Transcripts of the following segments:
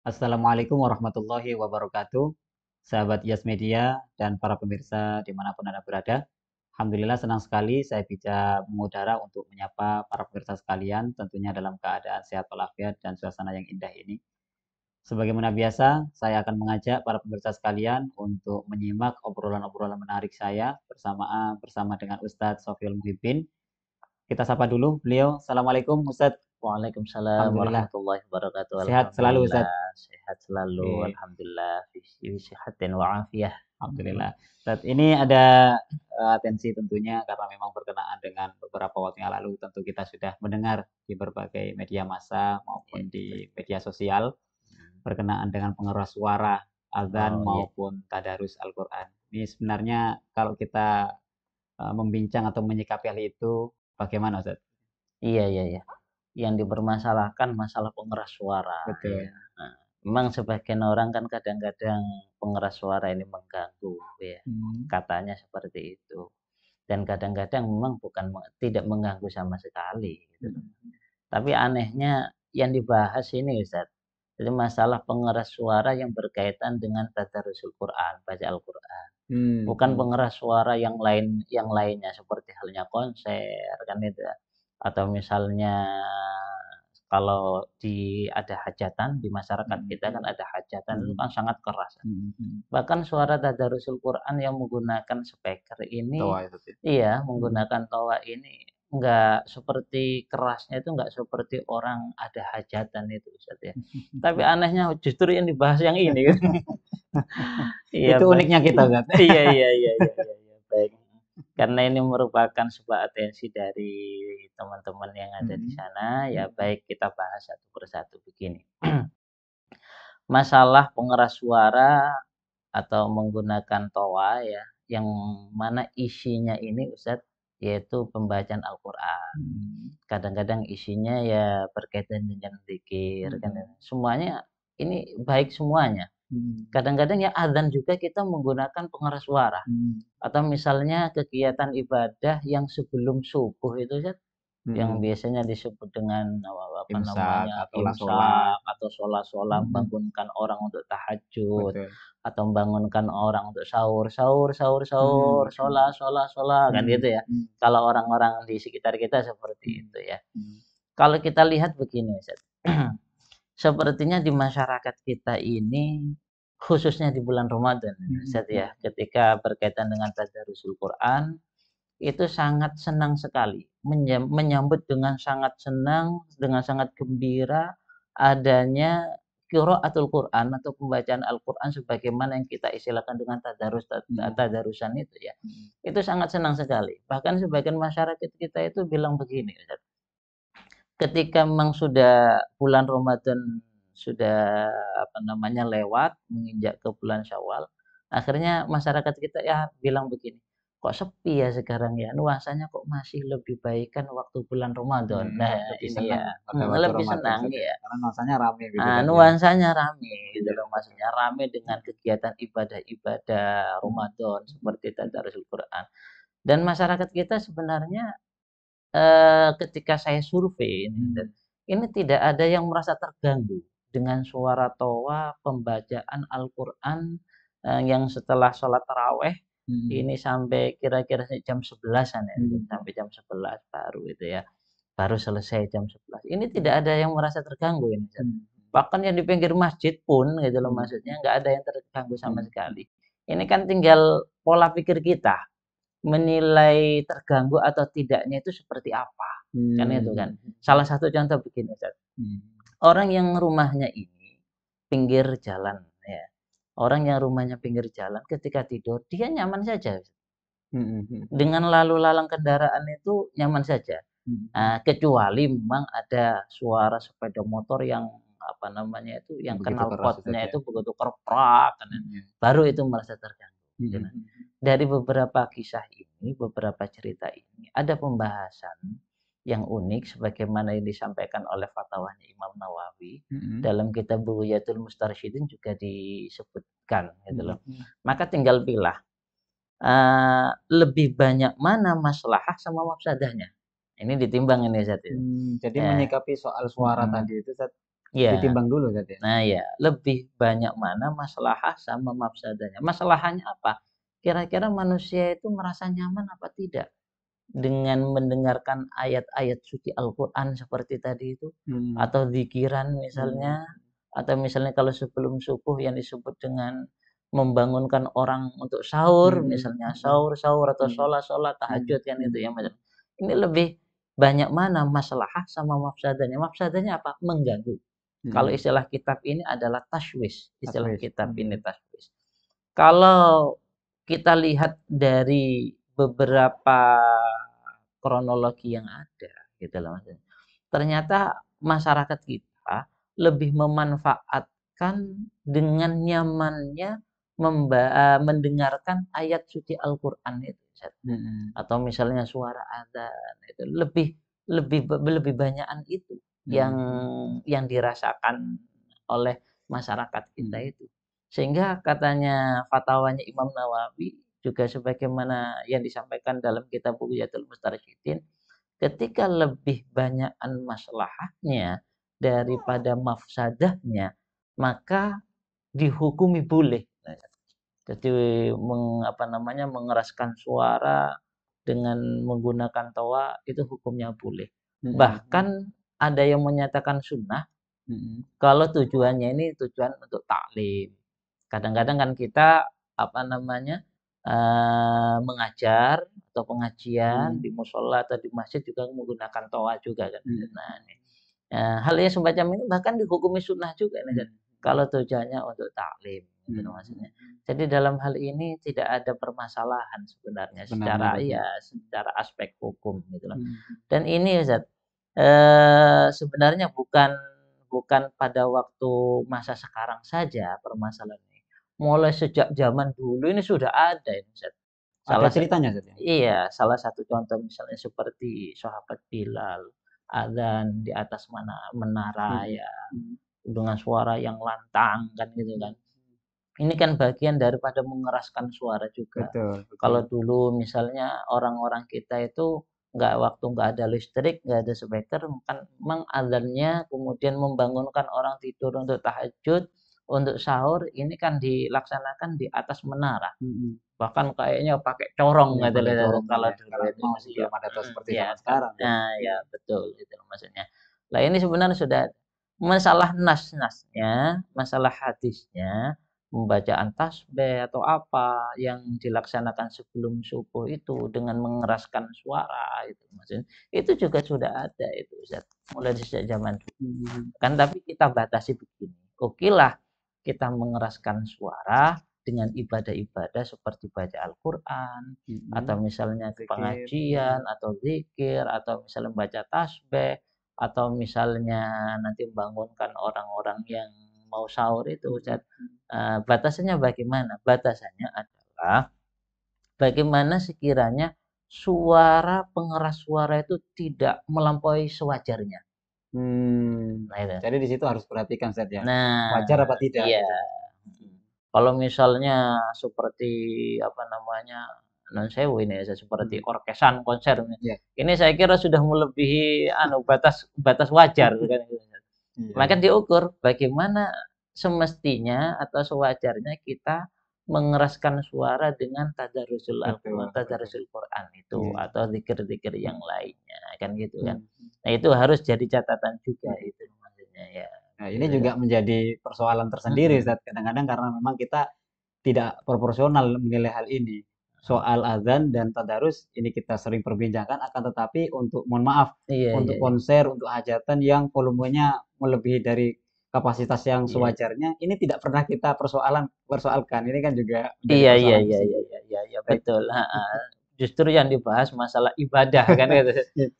Assalamualaikum warahmatullahi wabarakatuh, sahabat Yas Media dan para pemirsa dimanapun Anda berada. Alhamdulillah senang sekali saya bisa mengudara untuk menyapa para pemirsa sekalian, tentunya dalam keadaan sehat walafiat dan suasana yang indah ini. Sebagaimana biasa, saya akan mengajak para pemirsa sekalian untuk menyimak obrolan-obrolan menarik saya bersama dengan Ustadz Sofiul Muhibin. Kita sapa dulu beliau. Assalamualaikum Ustadz. Waalaikumsalam Alhamdulillah warahmatullahi wabarakatuh. sehat selalu Alhamdulillah Ustadz. sehat selalu. Oke. Alhamdulillah fi sihatin wa afiyah. Alhamdulillah. Saat ini ada atensi tentunya karena memang berkenaan dengan beberapa waktu yang lalu tentu kita sudah mendengar di berbagai media massa maupun di media sosial berkenaan dengan pengeras suara azan Oh iya, maupun tadarus Al-Quran. Ini sebenarnya kalau kita membincang atau menyikapi hal itu bagaimana Ustaz? iya iya iya. Yang dipermasalahkan masalah pengeras suara. Betul. Ya. Nah, memang sebagian orang kan kadang-kadang pengeras suara ini mengganggu, ya. Hmm. Katanya seperti itu. Dan kadang-kadang memang tidak mengganggu sama sekali. Gitu. Hmm. Tapi anehnya yang dibahas ini Ustaz, jadi masalah pengeras suara yang berkaitan dengan tadarusul Quran, baca Al-Quran. Hmm. Bukan Hmm. pengeras suara yang lainnya seperti halnya konser kan itu ya. Atau misalnya kalau ada hajatan di masyarakat Hmm. kita kan ada hajatan itu Hmm. kan sangat keras. Hmm. Hmm. Bahkan suara tadarusul Quran yang menggunakan speaker ini, Tawa itu. iya, Hmm. menggunakan tawa ini enggak seperti kerasnya itu enggak seperti orang ada hajatan itu Ustaz ya. Tapi anehnya justru yang dibahas yang ini. Iya Itu baik. uniknya kita Ustaz. Iya iya iya iya iya iya, baik. Karena ini merupakan sebuah atensi dari teman-teman yang ada di Hmm. sana, ya Hmm. baik kita bahas satu persatu begini. Masalah pengeras suara atau menggunakan toa ya, yang mana isinya ini Ustadz, yaitu pembacaan Al-Quran. Hmm. Kadang-kadang isinya ya berkaitan dengan zikir kan. Hmm. Semuanya ini baik semuanya. Hmm. Kadang-kadang ya adzan juga kita menggunakan pengeras suara. Hmm. Atau misalnya kegiatan ibadah yang sebelum subuh itu Ustadz, yang Mhm. biasanya disebut dengan apa Imsak namanya atau sholat. imsak atau sholat-sholat Mhm. membangunkan orang untuk tahajud Betul. atau membangunkan orang untuk sahur sahur sahur sahur Mhm. sholat sholat sholat kan Mhm. gitu ya. Mhm. Kalau orang-orang di sekitar kita seperti Mhm. itu ya. Mhm. Kalau kita lihat begini Ustaz. Sepertinya di masyarakat kita ini khususnya di bulan Ramadan Mhm. Ustaz ya, ketika berkaitan dengan tadarusul Quran itu sangat senang sekali, menyambut dengan sangat senang, dengan sangat gembira adanya qiraatul Quran atau pembacaan Al-Quran sebagaimana yang kita istilahkan dengan Mhm. tadarusan itu ya. Mhm. Itu sangat senang sekali. Bahkan sebagian masyarakat kita itu bilang begini, Ustaz, ketika memang sudah bulan Ramadan sudah apa namanya lewat menginjak ke bulan Syawal, akhirnya masyarakat kita ya bilang begini, kok sepi ya sekarang ya, nuansanya kok masih lebih baik kan waktu bulan Ramadan. Mhm. Nah Lebih ini senang ya, pada waktu lebih Ramadan senang saja, ya. karena nuansanya rame gitu kan ya. Nuansanya rame gitu Iya, loh, betul. maksudnya rame dengan kegiatan ibadah-ibadah Mhm. Ramadan Mhm. seperti tadarus Quran. Dan masyarakat kita sebenarnya ketika saya survei Mhm. ini tidak ada yang merasa terganggu dengan suara toa pembacaan Al-Quran yang setelah sholat taraweh Mhm. ini sampai kira-kira jam 11-an ya, Mhm. sampai jam 11 baru itu ya, baru selesai jam 11. Ini tidak ada yang merasa terganggu ini. Mhm. Bahkan yang di pinggir masjid pun gitu loh Mhm. maksudnya nggak ada yang terganggu sama Mhm. sekali. Ini kan tinggal pola pikir kita menilai terganggu atau tidaknya itu seperti apa, kan itu kan. Mhm. Salah satu contoh begini Ustaz, Mhm. orang yang rumahnya ini pinggir jalan ya, orang yang rumahnya pinggir jalan ketika tidur dia nyaman saja, Mhm. Mhm. dengan lalu lalang kendaraan itu nyaman saja. Mhm. Kecuali memang ada suara sepeda motor yang apa namanya itu, yang Begitu keras knalpotnya Ustaz ya. itu begitu kerprak, Mhm. baru itu merasa terganggu. Gitu. Mhm. Mhm. Dari beberapa kisah ini, beberapa cerita ini, ada pembahasan yang unik sebagaimana yang disampaikan oleh fatwanya Imam Nawawi Mhm. dalam kitab Bughyatul Mustarsyidin juga disebutkan gitu loh. Mhm. Maka tinggal pilih lebih banyak mana maslahah sama mafsadahnya. Ini ditimbang ini Zat itu. Jadi Ya. menyikapi soal suara Mm-mm. tadi itu Ustaz, Iya. Ditimbang dulu Ustaz ya. Nah ya, lebih banyak mana maslahah sama mafsadahnya. Masalahnya apa? Kira-kira manusia itu merasa nyaman apa tidak dengan mendengarkan ayat-ayat suci Al-Qur'an seperti tadi itu, Hmm. atau zikiran Hmm. misalnya, atau misalnya kalau sebelum subuh yang disebut dengan membangunkan orang untuk sahur, Hmm. misalnya sahur-sahur atau Hmm. sholat-sholat tahajud kan itu ya, Hmm. Mas. Ini lebih banyak mana maslahah sama mafsadahnya. Mafsadahnya apa? Mengganggu. Kalau Hmm. istilah kitab ini adalah tashwish, istilah Taswis. kitab ini Hmm. tashwish. Kalau kita lihat dari beberapa kronologi yang ada gitu loh Mas. Ternyata masyarakat kita lebih memanfaatkan dengan nyamannya mendengarkan ayat suci Al-Qur'an itu, Ustaz. Hmm. Atau misalnya suara adzan itu lebih lebih banyakan itu yang Hmm. dirasakan oleh masyarakat kita Hmm. itu. Sehingga katanya fatwanya Imam Nawawi juga sebagaimana yang disampaikan dalam kitab Bughyatul Mustarsyidin, ketika lebih banyakan maslahahnya daripada mafsadahnya, maka dihukumi boleh. Jadi mengeraskan suara dengan menggunakan toa itu hukumnya boleh. Hmm. Bahkan ada yang menyatakan sunnah Hmm. kalau tujuannya ini tujuan untuk taklim. Kadang-kadang kan kita apa namanya mengajar atau pengajian Hmm. di musola atau di masjid juga menggunakan toa juga kan. Hmm. Nah, ini. Hal yang semacam ini bahkan dihukumi sunnah juga nih, Hmm. Kan. Kalau tujuannya untuk taklim, gitu loh maksudnya. Hmm. Jadi dalam hal ini tidak ada permasalahan sebenarnya Sebenarnya Ustaz ya. secara aspek hukum gitu loh. Hmm. Dan ini Ustaz, sebenarnya bukan bukan pada waktu masa sekarang saja permasalahan ini. Mulai sejak zaman dulu ini sudah ada ini Ustaz. Ada Salah sa ceritanya Ustaz ya? Iya, salah satu contoh misalnya seperti sahabat Bilal, adzan di atas menara Hmm. ya, Hmm. dengan suara yang lantang kan gitu Hmm. kan. Ini kan bagian daripada mengeraskan suara juga. Betul, Kalau betul. dulu misalnya orang-orang kita itu nggak ada listrik, nggak ada speaker, kan memang adzannya kemudian membangunkan orang tidur untuk tahajud, untuk sahur, ini kan dilaksanakan di atas menara. Hmm. Bahkan kayaknya pakai corong Iya gitu pakai loh corong kalau ya. dulu Sekarang itu masih ya. belum ada tuh seperti Ya zaman kan. sekarang ya. Nah, ya betul itu maksudnya. Lah ini sebenarnya sudah masalah nas-nasnya, masalah hadisnya, pembacaan tasbih atau apa yang dilaksanakan sebelum subuh itu dengan mengeraskan suara itu maksudnya. Itu juga sudah ada itu Ustaz. Mulai sejak zaman dulu. Hmm. Kan tapi kita batasi begini. Okelah kita mengeraskan suara dengan ibadah-ibadah seperti baca Al-Qur'an atau Hmm. misalnya Zikir. pengajian atau zikir atau misalnya baca tasbih atau misalnya nanti membangunkan orang-orang yang mau sahur itu Ustaz. Batasannya bagaimana? Batasannya adalah bagaimana sekiranya pengeras suara itu tidak melampaui sewajarnya. Hmm. Nah itu. Jadi di situ harus perhatikan Ustaz ya. Wajar Nah, apa tidak iya. gitu. Kalau misalnya seperti apa namanya, non sewu ini ya, seperti Hmm. orkesan konser ini. Ya. Ini saya kira sudah melebihi batas batas wajar kan gitu. Iya, Maka iya. diukur bagaimana semestinya atau sewajarnya kita mengeraskan suara dengan tadarusul Betul, Al-Qur'an, betul. tadarusul Quran itu Iya. atau zikir-zikir yang lainnya kan gitu kan. Hmm. Nah, itu harus jadi catatan juga Hmm. itu maksudnya ya. Nah, ini Gitu juga kan. menjadi persoalan tersendiri Mm-mm. Ustaz. Kadang-kadang karena memang kita tidak proporsional menilai hal ini. Soal azan dan tadarus ini kita sering perbincangkan, akan tetapi untuk mohon maaf Iya, iya, untuk iya. konser, untuk hajatan yang volumenya melebihi dari kapasitas yang Iya. sewajarnya, ini tidak pernah kita persoalkan. Ini kan juga menjadi Iya, iya, persoalan iya, iya, tersendiri. iya, iya, iya, Baik. betul. Heeh. Justru yang dibahas masalah ibadah kan gitu.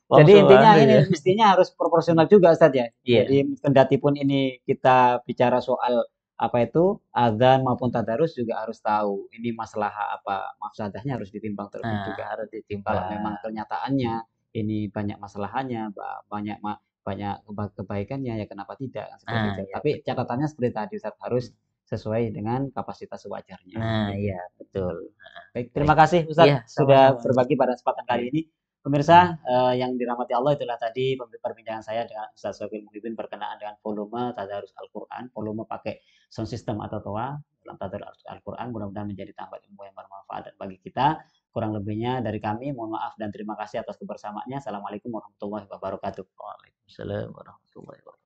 Wong Jadi intinya anu ini ya. mestinya harus proporsional juga Ustaz ya. Iya. Jadi kendati pun ini kita bicara soal apa itu azan maupun tadarus juga harus tahu ini masalah apa mafsadahnya harus ditimbang terlebih Nah, juga. harus Kalau memang ditimbang. kenyataannya ini banyak masalahnya, banyak kebaikannya ya kenapa tidak seperti Nah, itu. ya Tapi betul. catatannya seperti tadi Ustaz harus sesuai dengan kapasitas sewajarnya Nah, gitu. iya betul. Baik, Baik. terima kasih Iya, Ustaz sudah sama-sama. berbagi pada kesempatan kali Iya. ini. Pemirsa yang dirahmati Allah, itulah tadi perbincangan saya dengan Ustaz Sofil Muhibin berkenaan dengan volume tadarus Al-Quran, volume pakai sound system atau toa dalam tadarus Al-Quran. Mudah-mudahan menjadi tambahan ilmu yang bermanfaat bagi kita. Kurang lebihnya dari kami, mohon maaf dan terima kasih atas kebersamaannya. Assalamualaikum warahmatullahi wabarakatuh. Waalaikumsalam warahmatullahi wabarakatuh.